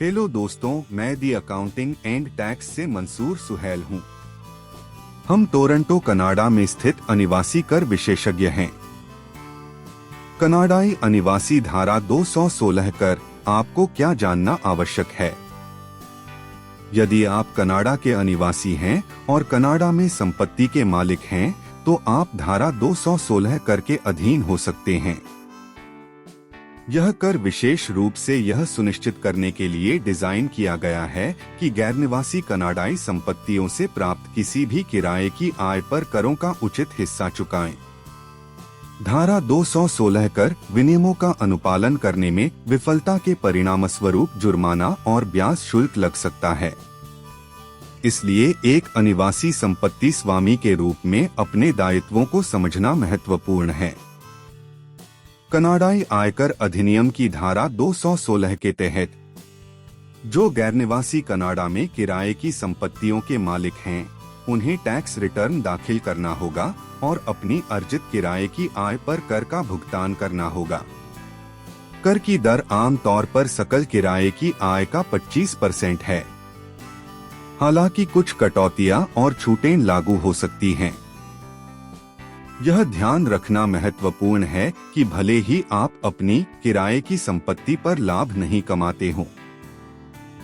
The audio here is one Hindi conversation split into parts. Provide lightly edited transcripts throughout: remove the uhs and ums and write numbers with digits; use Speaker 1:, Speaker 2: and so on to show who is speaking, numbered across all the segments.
Speaker 1: हेलो दोस्तों, मैं दी अकाउंटिंग एंड टैक्स से मंसूर सुहेल हूँ। हम टोरंटो कनाडा में स्थित अनिवासी कर विशेषज्ञ हैं। कनाडाई अनिवासी धारा 216 कर आपको क्या जानना आवश्यक है? यदि आप कनाडा के अनिवासी हैं और कनाडा में संपत्ति के मालिक हैं, तो आप धारा 216 कर के अधीन हो सकते हैं। यह कर विशेष रूप से यह सुनिश्चित करने के लिए डिजाइन किया गया है कि गैर निवासी कनाडाई संपत्तियों से प्राप्त किसी भी किराए की आय पर करों का उचित हिस्सा चुकाएं। धारा 216 कर विनियमों का अनुपालन करने में विफलता के परिणामस्वरूप जुर्माना और ब्याज शुल्क लग सकता है। इसलिए एक अनिवासी संपत्ति स्वामी के रूप में अपने दायित्वों को समझना महत्वपूर्ण है। कनाडाई आयकर अधिनियम की धारा 216 के तहत जो गैर निवासी कनाडा में किराए की संपत्तियों के मालिक हैं, उन्हें टैक्स रिटर्न दाखिल करना होगा और अपनी अर्जित किराए की आय पर कर का भुगतान करना होगा। कर की दर आम तौर पर सकल किराए की आय का 25% है। हालांकि कुछ कटौतियां और छूटें लागू हो सकती हैं। यह ध्यान रखना महत्वपूर्ण है कि भले ही आप अपनी किराए की संपत्ति पर लाभ नहीं कमाते हो,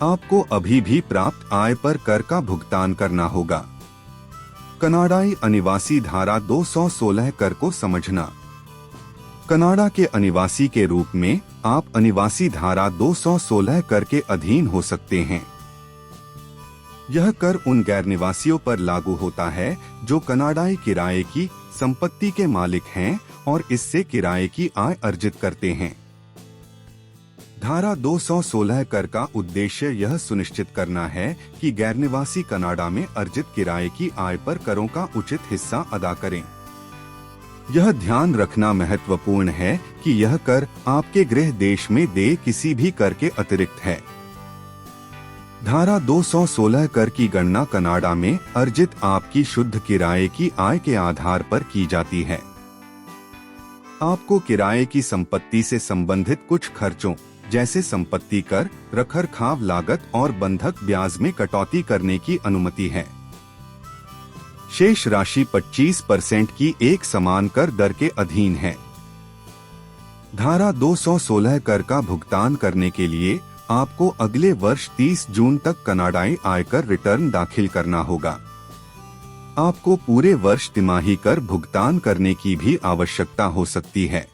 Speaker 1: आपको अभी भी प्राप्त आय पर कर का भुगतान करना होगा। कनाडाई अनिवासी धारा 216 कर को समझना। कनाडा के अनिवासी के रूप में आप अनिवासी धारा 216 कर के अधीन हो सकते हैं। यह कर उन गैर निवासियों पर लागू होता है जो कनाडाई किराए की संपत्ति के मालिक हैं और इससे किराए की आय अर्जित करते हैं। धारा 216 कर का उद्देश्य यह सुनिश्चित करना है कि गैर निवासी कनाडा में अर्जित किराए की आय पर करों का उचित हिस्सा अदा करें। यह ध्यान रखना महत्वपूर्ण है कि यह कर आपके गृह देश में देय किसी भी कर के अतिरिक्त है। धारा 216 कर की गणना कनाडा में अर्जित आपकी शुद्ध किराए की आय के आधार पर की जाती है। आपको किराए की संपत्ति से संबंधित कुछ खर्चों जैसे संपत्ति कर, रखरखाव लागत और बंधक ब्याज में कटौती करने की अनुमति है। शेष राशि 25% की एक समान कर दर के अधीन है। धारा 216 कर का भुगतान करने के लिए आपको अगले वर्ष 30 जून तक कनाडाई आयकर रिटर्न दाखिल करना होगा। आपको पूरे वर्ष तिमाही कर भुगतान करने की भी आवश्यकता हो सकती है।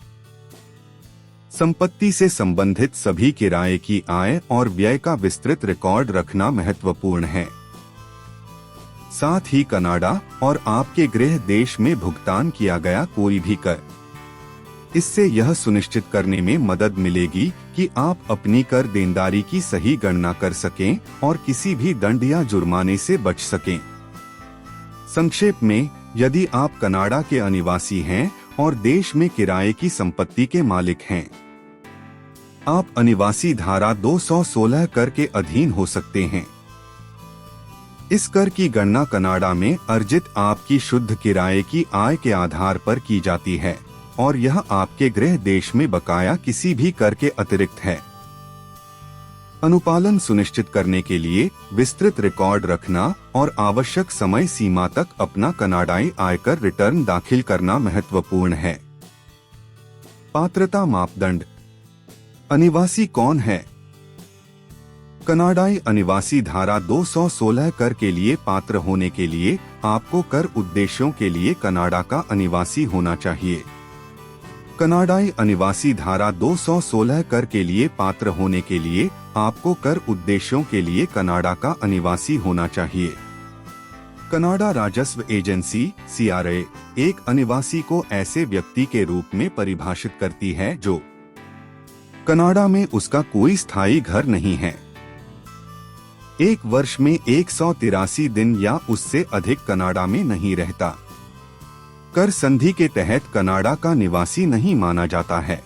Speaker 1: संपत्ति से संबंधित सभी किराए की आय और व्यय का विस्तृत रिकॉर्ड रखना महत्वपूर्ण है। साथ ही कनाडा और आपके गृह देश में भुगतान किया गया कोई भी कर। इससे यह सुनिश्चित करने में मदद मिलेगी कि आप अपनी कर देनदारी की सही गणना कर सकें और किसी भी दंड या जुर्माने से बच सकें। संक्षेप में, यदि आप कनाडा के अनिवासी हैं और देश में किराए की संपत्ति के मालिक हैं, आप अनिवासी धारा 216 कर के अधीन हो सकते हैं। इस कर की गणना कनाडा में अर्जित आपकी शुद्ध किराए की आय के आधार पर की जाती है और यह आपके गृह देश में बकाया किसी भी कर के अतिरिक्त है। अनुपालन सुनिश्चित करने के लिए विस्तृत रिकॉर्ड रखना और आवश्यक समय सीमा तक अपना कनाडाई आयकर रिटर्न दाखिल करना महत्वपूर्ण है। पात्रता मापदंड। अनिवासी कौन है? कनाडाई अनिवासी धारा 216 कर के लिए पात्र होने के लिए आपको कर उद्देश्यों के लिए कनाडा का अनिवासी होना चाहिए। कनाडाई अनिवासी धारा 216 कर के लिए पात्र होने के लिए आपको कर उद्देश्यों के लिए कनाडा का अनिवासी होना चाहिए। कनाडा राजस्व एजेंसी (CRA) एक अनिवासी को ऐसे व्यक्ति के रूप में परिभाषित करती है जो कनाडा में उसका कोई स्थायी घर नहीं है, एक वर्ष में 183 दिन या उससे अधिक कनाडा में नहीं रहता, कर संधि के तहत कनाडा का निवासी नहीं माना जाता है।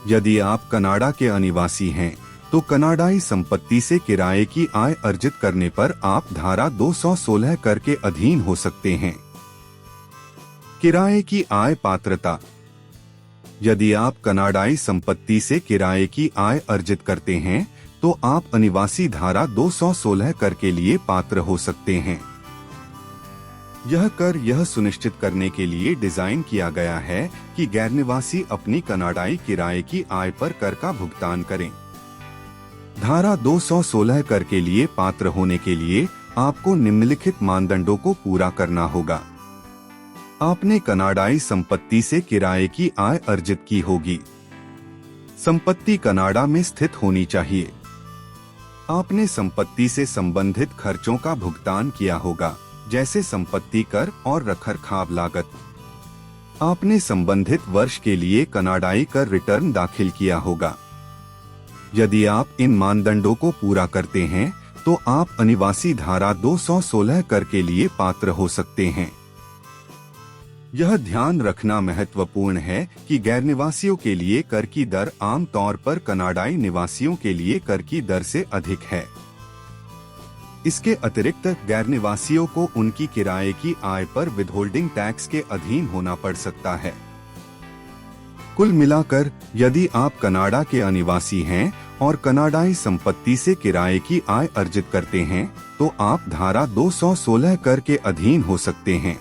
Speaker 1: यदि आप कनाडा के अनिवासी हैं, तो कनाडाई संपत्ति से किराए की आय अर्जित करने पर आप धारा 216 कर के अधीन हो सकते हैं। किराए की आय पात्रता। यदि आप कनाडाई संपत्ति से किराए की आय अर्जित करते हैं, तो आप अनिवासी धारा 216 कर के लिए पात्र हो सकते हैं। यह कर यह सुनिश्चित करने के लिए डिजाइन किया गया है कि गैर निवासी अपनी कनाडाई किराए की आय पर कर का भुगतान करें। धारा 216 कर के लिए पात्र होने के लिए आपको निम्नलिखित मानदंडों को पूरा करना होगा। आपने कनाडाई संपत्ति से किराए की आय अर्जित की होगी। संपत्ति कनाडा में स्थित होनी चाहिए। आपने संपत्ति से संबंधित खर्चों का भुगतान किया होगा, जैसे संपत्ति कर और रखरखाव लागत। आपने संबंधित वर्ष के लिए कनाडाई कर रिटर्न दाखिल किया होगा। यदि आप इन मानदंडों को पूरा करते हैं तो आप अनिवासी धारा 216 कर के लिए पात्र हो सकते हैं। यह ध्यान रखना महत्वपूर्ण है कि गैर निवासियों के लिए कर की दर आम तौर पर कनाडाई निवासियों के लिए कर की दर से अधिक है। इसके अतिरिक्त गैर निवासियों को उनकी किराए की आय पर विथहोल्डिंग टैक्स के अधीन होना पड़ सकता है। कुल मिलाकर, यदि आप कनाडा के अनिवासी हैं और कनाडाई संपत्ति से किराए की आय अर्जित करते हैं, तो आप धारा 216 कर के अधीन हो सकते हैं।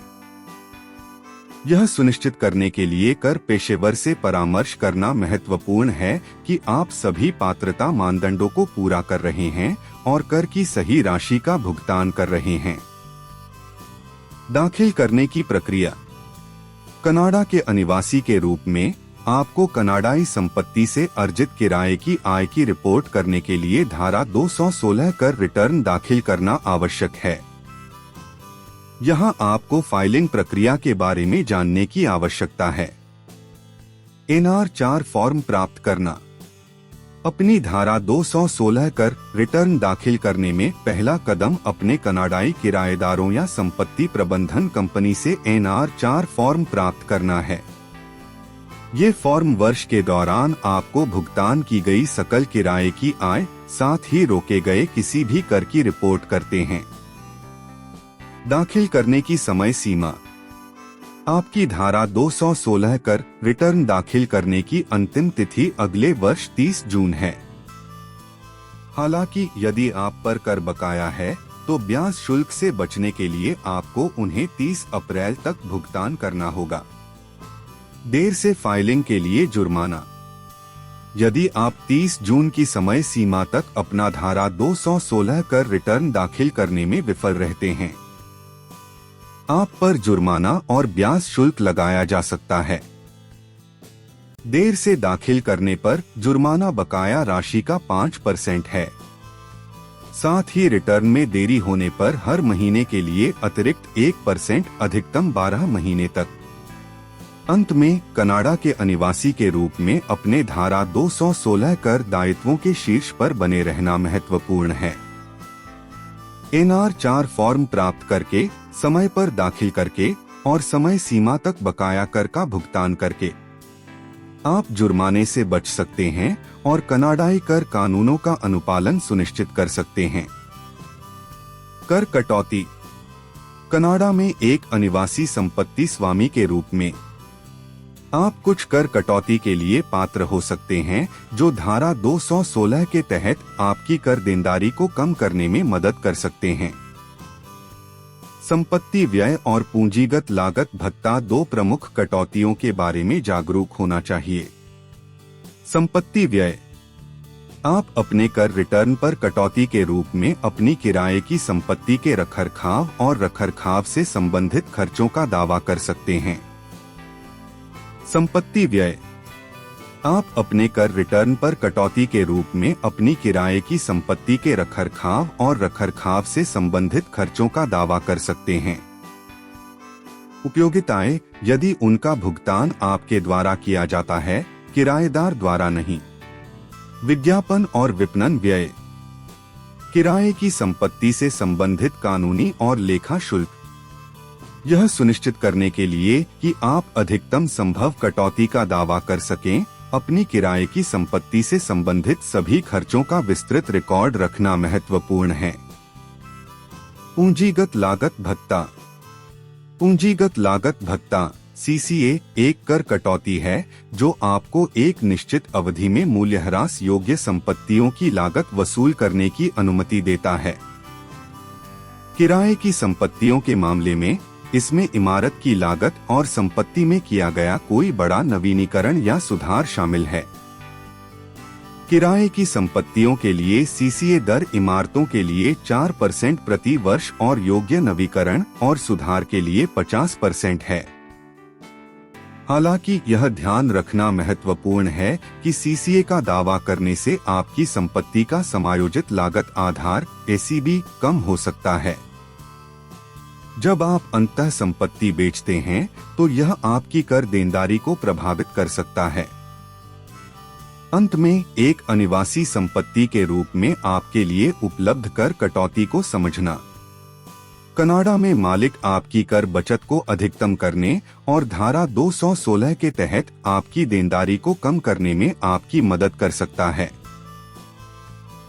Speaker 1: यह सुनिश्चित करने के लिए कर पेशेवर से परामर्श करना महत्वपूर्ण है कि आप सभी पात्रता मानदंडों को पूरा कर रहे हैं और कर की सही राशि का भुगतान कर रहे हैं। दाखिल करने की प्रक्रिया। कनाडा के अनिवासी के रूप में आपको कनाडाई संपत्ति से अर्जित किराए की आय की रिपोर्ट करने के लिए धारा 216 कर रिटर्न दाखिल करना आवश्यक है। यहाँ आपको फाइलिंग प्रक्रिया के बारे में जानने की आवश्यकता है। NR4 फॉर्म प्राप्त करना। अपनी धारा 216 कर रिटर्न दाखिल करने में पहला कदम अपने कनाडाई किराएदारों या संपत्ति प्रबंधन कंपनी से NR4 फॉर्म प्राप्त करना है। ये फॉर्म वर्ष के दौरान आपको भुगतान की गई सकल किराए की आय, साथ ही रोके गए किसी भी कर की रिपोर्ट करते हैं। दाखिल करने की समय सीमा। आपकी धारा 216 कर रिटर्न दाखिल करने की अंतिम तिथि अगले वर्ष 30 जून है। हालांकि यदि आप पर कर बकाया है तो ब्याज शुल्क से बचने के लिए आपको उन्हें 30 अप्रैल तक भुगतान करना होगा। देर से फाइलिंग के लिए जुर्माना। यदि आप 30 जून की समय सीमा तक अपना धारा 216 कर रिटर्न दाखिल करने में विफल रहते हैं, आप पर जुर्माना और ब्याज शुल्क लगाया जा सकता है। देर से दाखिल करने पर जुर्माना बकाया राशि का 5% है। साथ ही रिटर्न में देरी होने पर हर महीने के लिए अतिरिक्त 1% अधिकतम 12 महीने तक। अंत में, कनाडा के अनिवासी के रूप में अपने धारा 216 कर दायित्वों के शीर्ष पर बने रहना महत्वपूर्ण है। NR4 फॉर्म प्राप्त करके, समय पर दाखिल करके और समय सीमा तक बकाया कर का भुगतान करके आप जुर्माने से बच सकते हैं और कनाडाई कर कानूनों का अनुपालन सुनिश्चित कर सकते हैं। कर कटौती। कनाडा में एक अनिवासी संपत्ति स्वामी के रूप में आप कुछ कर कटौती के लिए पात्र हो सकते हैं, जो धारा 216 के तहत आपकी कर देनदारी को कम करने में मदद कर सकते हैं। संपत्ति व्यय और पूंजीगत लागत भत्ता दो प्रमुख कटौतियों के बारे में जागरूक होना चाहिए। संपत्ति व्यय। आप अपने कर रिटर्न पर कटौती के रूप में अपनी किराए की संपत्ति के रखरखाव और रखरखाव से संबंधित खर्चों का दावा कर सकते हैं। संपत्ति व्यय। आप अपने कर रिटर्न पर कटौती के रूप में अपनी किराए की संपत्ति के रखरखाव और रखरखाव से संबंधित खर्चों का दावा कर सकते हैं। उपयोगिताएं, यदि उनका भुगतान आपके द्वारा किया जाता है, किराएदार द्वारा नहीं। विज्ञापन और विपणन व्यय। किराए की संपत्ति से संबंधित कानूनी और लेखा शुल्क। यह सुनिश्चित करने के लिए कि आप अधिकतम संभव कटौती का दावा कर सकें, अपनी किराए की संपत्ति से संबंधित सभी खर्चों का विस्तृत रिकॉर्ड रखना महत्वपूर्ण है। पूंजीगत लागत भत्ता। पूंजीगत लागत भत्ता सीसीए एक कर कटौती है जो आपको एक निश्चित अवधि में मूल्यह्रास योग्य संपत्तियों की लागत वसूल करने की अनुमति देता है। किराए की संपत्तियों के मामले में इसमें इमारत की लागत और संपत्ति में किया गया कोई बड़ा नवीनीकरण या सुधार शामिल है। किराए की संपत्तियों के लिए सीसीए दर इमारतों के लिए 4% प्रति वर्ष और योग्य नवीकरण और सुधार के लिए 50% है। हालांकि यह ध्यान रखना महत्वपूर्ण है कि सीसीए का दावा करने से आपकी संपत्ति का समायोजित लागत आधार एसीबी कम हो सकता है। जब आप अंततः संपत्ति बेचते हैं तो यह आपकी कर देनदारी को प्रभावित कर सकता है। अंत में एक अनिवासी संपत्ति के रूप में आपके लिए उपलब्ध कर कटौती को समझना। कनाडा में मालिक आपकी कर बचत को अधिकतम करने और धारा 216 के तहत आपकी देनदारी को कम करने में आपकी मदद कर सकता है।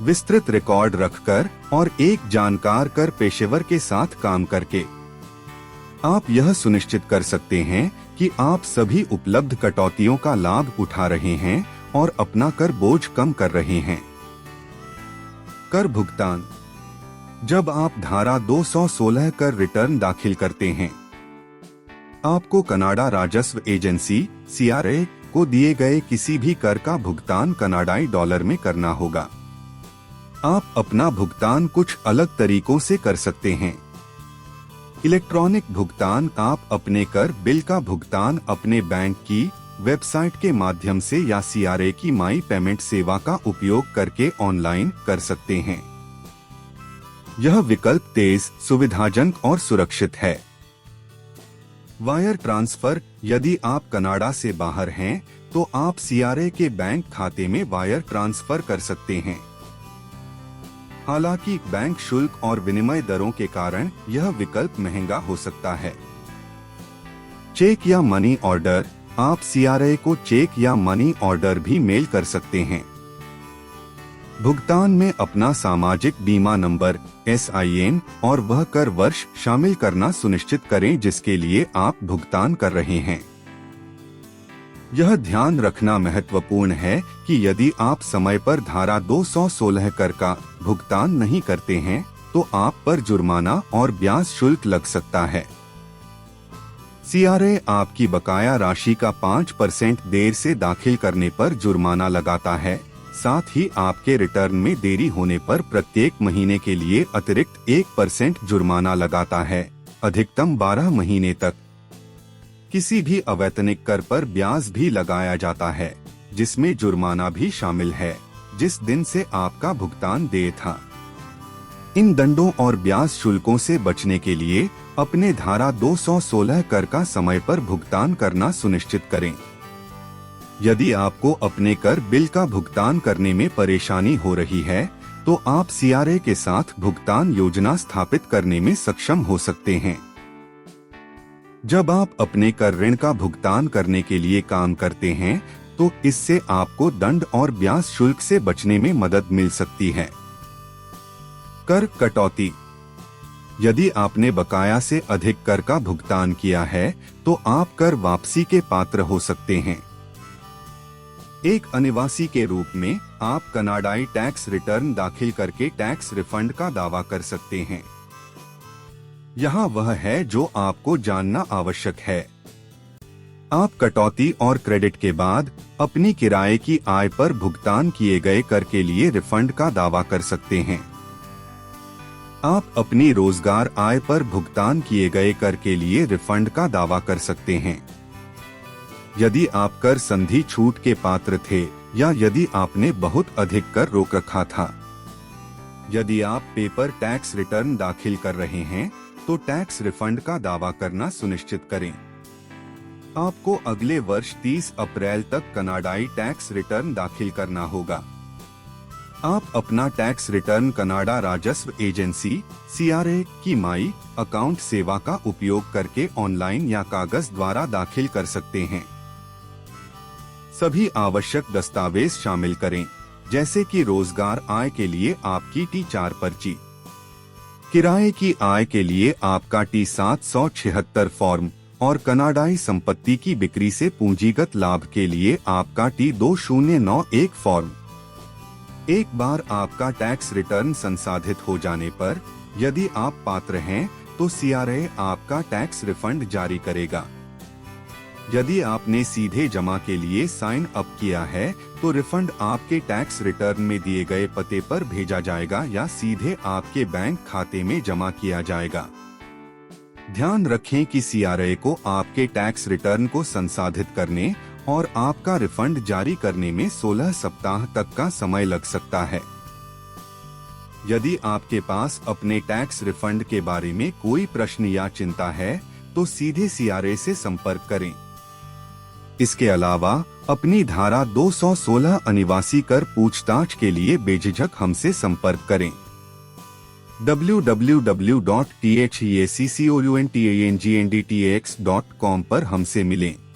Speaker 1: विस्तृत रिकॉर्ड रखकर और एक जानकार कर पेशेवर के साथ काम करके आप यह सुनिश्चित कर सकते हैं कि आप सभी उपलब्ध कटौतियों का लाभ उठा रहे हैं और अपना कर बोझ कम कर रहे हैं। कर भुगतान। जब आप धारा 216 कर रिटर्न दाखिल करते हैं, आपको कनाडा राजस्व एजेंसी CRA को दिए गए किसी भी कर का भुगतान कनाडाई डॉलर में करना होगा। आप अपना भुगतान कुछ अलग तरीकों से कर सकते हैं। इलेक्ट्रॉनिक भुगतान। आप अपने कर बिल का भुगतान अपने बैंक की वेबसाइट के माध्यम से या CRA की माई पेमेंट सेवा का उपयोग करके ऑनलाइन कर सकते हैं। यह विकल्प तेज, सुविधाजनक और सुरक्षित है। Wire transfer. यदि आप कनाडा से बाहर हैं तो आप CRA के बैंक खाते में वायर ट्रांसफर कर सकते हैं। हालांकि बैंक शुल्क और विनिमय दरों के कारण यह विकल्प महंगा हो सकता है। चेक या मनी ऑर्डर। आप CRA को चेक या मनी ऑर्डर भी मेल कर सकते हैं। भुगतान में अपना सामाजिक बीमा नंबर SIN और वह कर वर्ष शामिल करना सुनिश्चित करें जिसके लिए आप भुगतान कर रहे हैं। यह ध्यान रखना महत्वपूर्ण है कि यदि आप समय पर धारा 216 कर का भुगतान नहीं करते हैं तो आप पर जुर्माना और ब्याज शुल्क लग सकता है। CRA आपकी बकाया राशि का 5% देर से दाखिल करने पर जुर्माना लगाता है। साथ ही आपके रिटर्न में देरी होने पर प्रत्येक महीने के लिए अतिरिक्त 1% जुर्माना लगाता है, अधिकतम 12 महीने तक। किसी भी अवैतनिक कर पर ब्याज भी लगाया जाता है, जिसमें जुर्माना भी शामिल है, जिस दिन से आपका भुगतान देय था। इन दंडों और ब्याज शुल्कों से बचने के लिए अपने धारा 216 कर का समय पर भुगतान करना सुनिश्चित करें। यदि आपको अपने कर बिल का भुगतान करने में परेशानी हो रही है, तो आप CRA के साथ भुगतान योजना स्थापित करने में सक्षम हो सकते हैं। जब आप अपने कर ऋण का भुगतान करने के लिए काम करते हैं, तो इससे आपको दंड और ब्याज शुल्क से बचने में मदद मिल सकती है। कर कटौती। यदि आपने बकाया से अधिक कर का भुगतान किया है, तो आप कर वापसी के पात्र हो सकते हैं। एक अनिवासी के रूप में आप कनाडाई टैक्स रिटर्न दाखिल करके टैक्स रिफंड का दावा कर सकते हैं। यहाँ वह है जो आपको जानना आवश्यक है। आप कटौती और क्रेडिट के बाद अपनी किराए की आय पर भुगतान किए गए कर के लिए रिफंड का दावा कर सकते हैं। आप अपनी रोजगार आय पर भुगतान किए गए कर के लिए रिफंड का दावा कर सकते हैं। यदि आप कर संधि छूट के पात्र थे या यदि आपने बहुत अधिक कर रोक रखा था। यदि आप पेपर टैक्स रिटर्न दाखिल कर रहे हैं, तो टैक्स रिफंड का दावा करना सुनिश्चित करें। आपको अगले वर्ष 30 अप्रैल तक कनाडाई टैक्स रिटर्न दाखिल करना होगा। आप अपना टैक्स रिटर्न कनाडा राजस्व एजेंसी CRA की माई अकाउंट सेवा का उपयोग करके ऑनलाइन या कागज द्वारा दाखिल कर सकते हैं। सभी आवश्यक दस्तावेज शामिल करें, जैसे कि रोजगार आय के लिए आपकी T4 पर्ची, किराए की आय के लिए आपका T776 फॉर्म और कनाडाई संपत्ति की बिक्री से पूंजीगत लाभ के लिए आपका T2091 फॉर्म। एक बार आपका टैक्स रिटर्न संसाधित हो जाने पर यदि आप पात्र हैं तो CRA आपका टैक्स रिफंड जारी करेगा। यदि आपने सीधे जमा के लिए साइन अप किया है तो रिफंड आपके टैक्स रिटर्न में दिए गए पते पर भेजा जाएगा या सीधे आपके बैंक खाते में जमा किया जाएगा। ध्यान रखें कि CRA को आपके टैक्स रिटर्न को संसाधित करने और आपका रिफंड जारी करने में 16 सप्ताह तक का समय लग सकता है। यदि आपके पास अपने टैक्स रिफंड के बारे में कोई प्रश्न या चिंता है तो सीधे CRA से संपर्क करें। इसके अलावा अपनी धारा 216 अनिवासी कर पूछताछ के लिए बेझिझक हमसे संपर्क करें। www.theccounttangndtx.com पर हमसे मिलें।